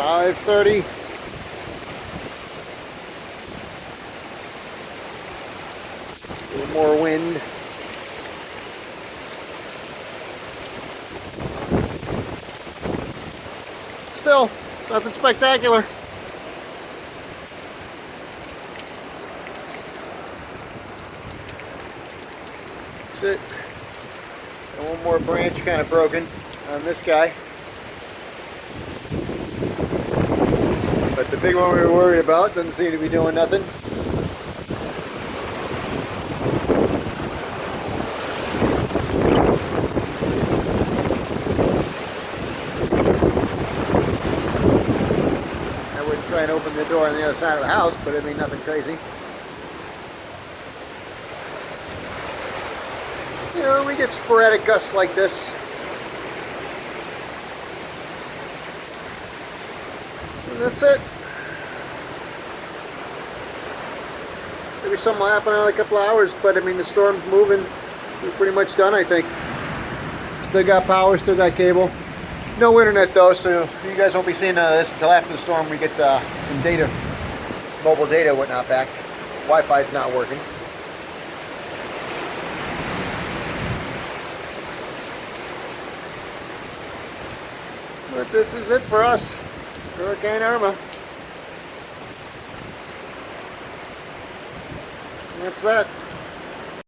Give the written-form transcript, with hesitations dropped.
5:30. A little more wind. Still, nothing spectacular. That's it. And one more branch kind of broken on this guy. But the big one we were worried about doesn't seem to be doing nothing. I wouldn't try and open the door on the other side of the house, but I mean nothing crazy. You know, we get sporadic gusts like this. And that's it. Maybe something will happen in another couple of hours, but I mean the storm's moving. We're pretty much done, I think. Still got power, still got cable. No internet though, so you guys won't be seeing this until after the storm. We get some data, mobile data, whatnot back. Wi-Fi's not working. But this is it for us. Hurricane Irma. And that's that.